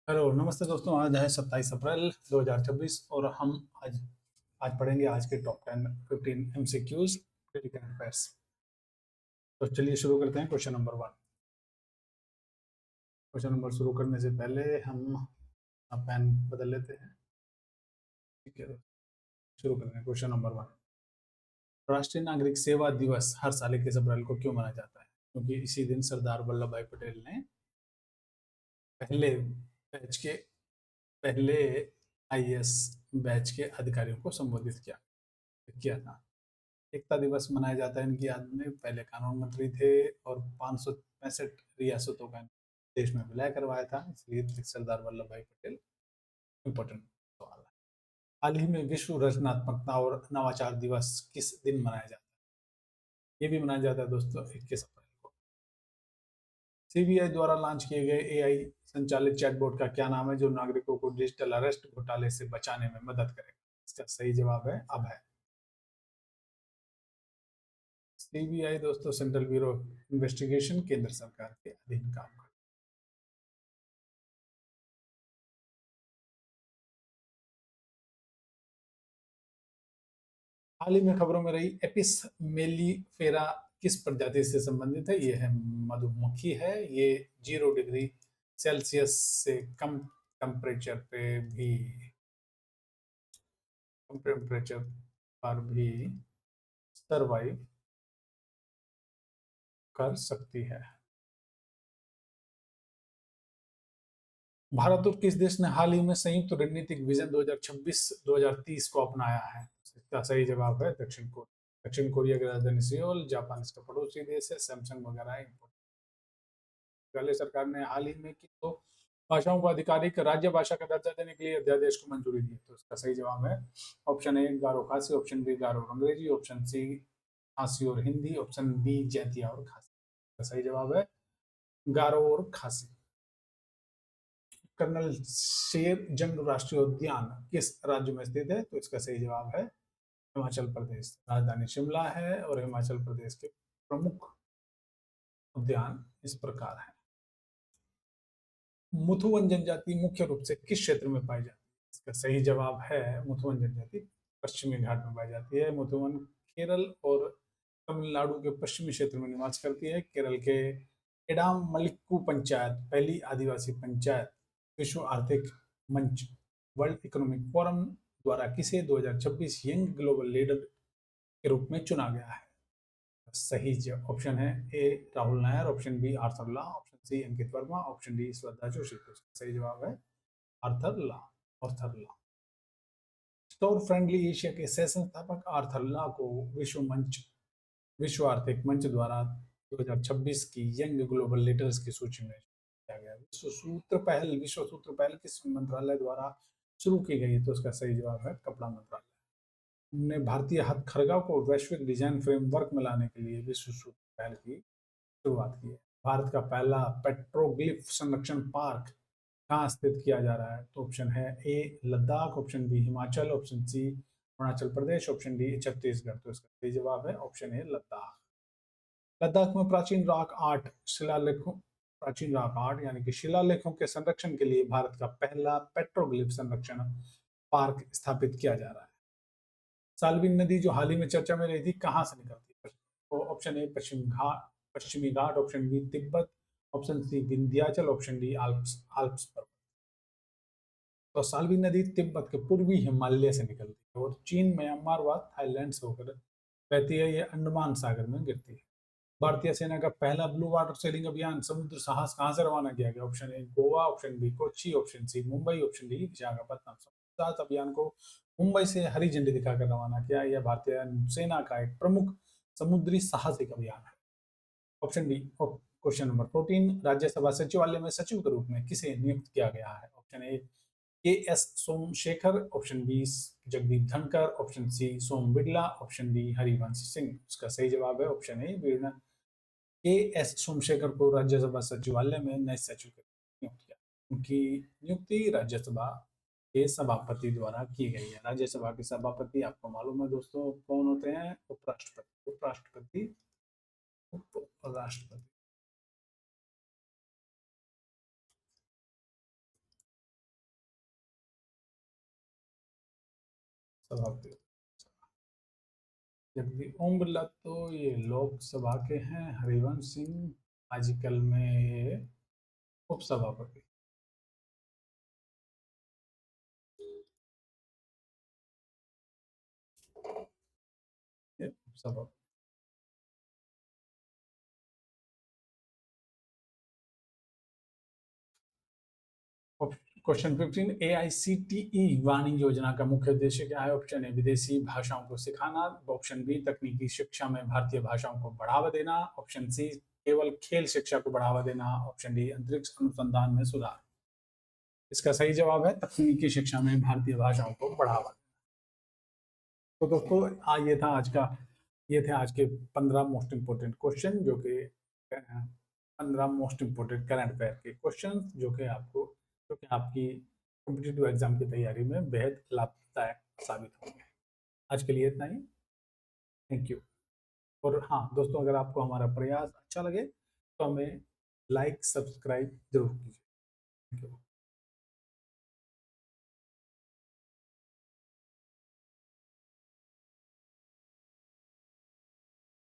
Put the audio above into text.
Hello नमस्ते दोस्तों। आज है 27 अप्रैल 2026 और हम आज आज पढ़ेंगे आज के top 10 15 MCQs daily current affairs. तो चलिए शुरू करते हैं। Question number 1। क्वेश्चन नंबर शुरू करने से पहले हम पेन बदल लेते हैं। ठीक है, शुरू करते हैं। Question number 1। राष्ट्रीय नागरिक सेवा दिवस हर साल 21 अप्रैल को क्यों मनाया जाता है? क्योंकि इसी दिन सरदार वल्लभ भाई पटेल ने पहले बैच के पहले आईएएस बैच के अधिकारियों को संबोधित किया किया था। एकता दिवस मनाया जाता है इनकी याद में। पहले कानून मंत्री थे और 565 रियासतों का देश में विलय करवाया था, इसलिए सरदार वल्लभ भाई पटेल इंपॉर्टेंट सवाल है। हाल ही में विश्व रचनात्मकता और नवाचार दिवस किस दिन मनाया जाता है? ये भी मनाया जाता है दोस्तों 21 अप्रैल को। सीबीआई द्वारा लॉन्च किए गए एआई संचालित चैटबॉट का क्या नाम है, जो नागरिकों को डिजिटल अरेस्ट घोटाले से बचाने में मदद करेगा? इसका सही जवाब है अभय। सीबीआई दोस्तों सेंट्रल ब्यूरो इन्वेस्टिगेशन केंद्र सरकार के अधीन काम करता है। हाल ही में खबरों में रही एपिस मेलिफेरा किस प्रजाति से संबंधित है? ये है मधुमक्खी है। ये 0 डिग्री सेल्सियस से टेम्परेचर पे भी कम टेम्परेचर पर भी सरवाइव कर सकती है। भारत और किस देश ने हाल ही में संयुक्त रणनीतिक विजन 2026-2030 को अपनाया है? इसका सही जवाब है दक्षिण कोरिया। दक्षिण कोरिया की राजधानी सियोल, जापान इसका पड़ोसी देश है, सैमसंग वगैरह import। मेघालय सरकार ने हाल ही में की तो भाषाओं को आधिकारिक राज्य भाषा का दर्जा देने के लिए अध्यादेश को मंजूरी दी। तो इसका सही जवाब है ऑप्शन ए गारो खासी, ऑप्शन बी गारो और अंग्रेजी, ऑप्शन सी खासी और हिंदी, ऑप्शन डी जैतिया और खासी। इसका सही जवाब है गारो और खासी। कर्नल शेर जंग राष्ट्रीय उद्यान किस राज्य में स्थित है? तो इसका सही जवाब है हिमाचल प्रदेश। राजधानी शिमला है और हिमाचल प्रदेश के प्रमुख उद्यान इस प्रकार है। मुथुवन जनजाति मुख्य रूप से किस क्षेत्र में पाई जाती है? इसका सही जवाब है मुथुवन जनजाति पश्चिमी घाट में पाई जाती है। मुथुवन केरल और तमिलनाडु के पश्चिमी क्षेत्र में निवास करती है। केरल के एडामलिक्कू पंचायत पहली आदिवासी पंचायत विश्व आर्थिक मंच वर्ल्ड इकोनॉमिक फोरम द्वारा किसे 2026 यंग ग्लोबल लीडर के रूप में चुना गया है? सही ऑप्शन है A Rahul Nair, option B Arthur Law, option C Ankit Verma, option D Shraddha Joshi. तो सही जवाब है Arthur Law. Arthur Law store friendly Asia के सह संस्थापक आर्थर ला को विश्व आर्थिक मंच द्वारा 2026 की यंग ग्लोबल लीडर्स की सूची में किया गया। विश्व सूत्र पहल किस मंत्रालय द्वारा शुरू की गई? तो उसका सही जवाब है कपड़ा मंत्रालय ने भारतीय हथकरघा को वैश्विक डिजाइन फ्रेमवर्क में लाने के लिए विश्व सूत्र पहल की शुरुआत की है। भारत का पहला पेट्रोग्लिफ संरक्षण पार्क कहाँ स्थित किया जा रहा है? तो ऑप्शन है A Ladakh, option B Himachal, option C Arunachal Pradesh, option D Chhattisgarh. तो इसका सही जवाब है ऑप्शन ए लद्दाख। लद्दाख में प्राचीन रॉक आर्ट यानी कि शिलालेखों के संरक्षण के लिए भारत का पहला पेट्रोग्लिफ संरक्षण पार्क स्थापित किया जा रहा है। साल्विन नदी जो हाल ही में चर्चा में रही थी कहाँ से निकलती है? तो ऑप्शन ए पश्चिमी घाट, option B Tibet, option C Vindhyachal, option D Alps Alps पर्वत। तो साल्वी नदी तिब्बत के पूर्वी हिमालय से निकलती है और चीन, म्यांमार व थाईलैंड से होकर बहती है। ये अंडमान सागर में गिरती है। भारतीय सेना का पहला ब्लू वाटर सेलिंग अभियान समुद्र साहस कहाँ से रवाना किया गया? Option A Goa, option B Kochi, option C Mumbai, option D Visakhapatnam. समुद्र साहस अभियान को मुंबई से हरी झंडी दिखाकर रवाना किया। यह भारतीय सेना का एक प्रमुख समुद्री साहसिक अभियान है। Option D question number 14। Rajya Sabha सचिवालय में सचिव के रूप में किसे नियुक्त किया गया है? Option A K S Somashekar, option B Jagdeep Dhankhar, option C Om Birla, option D Harivansh Singh. उसका सही जवाब है ऑप्शन ए वीरना के एस सोमशेखर को राज्यसभा सचिवालय में नए सचिव के रूप में नियुक्त किया। उनकी नियुक्ति राज्यसभा के सभापति द्वारा की गई है। राज्यसभा के सभापति आपको मालूम है दोस्तों कौन होते हैं? उपराष्ट्रपति। उपराष्ट्रपति सभापति। जबकि ओम बिरला तो ये लोकसभा के हैं, हरिवंश सिंह आजकल में ये उपसभापति। ये उपसभापति। क्वेश्चन 15, AICTE वाणी योजना का मुख्य उद्देश्य क्या है? ऑप्शन ए विदेशी भाषाओं को सिखाना, ऑप्शन बी तकनीकी शिक्षा में भारतीय भाषाओं को बढ़ावा देना, ऑप्शन सी केवल खेल शिक्षा को बढ़ावा देना, ऑप्शन डी अंतरिक्ष अनुसंधान में सुधार। इसका सही जवाब है तकनीकी शिक्षा में भारतीय भाषाओं को बढ़ावा देना। तो दोस्तों ये थे आज के 15 मोस्ट इंपोर्टेंट क्वेश्चन, जो कि 15 मोस्ट इंपोर्टेंट करंट अफेयर के क्वेश्चन, जो कि आपकी कॉम्पिटिटिव एग्जाम की तैयारी में बेहद लाभदायक साबित होंगे। आज के लिए इतना ही। Thank you. और हाँ दोस्तों, अगर आपको हमारा प्रयास अच्छा लगे तो हमें लाइक सब्सक्राइब जरूर कीजिए। Thank you.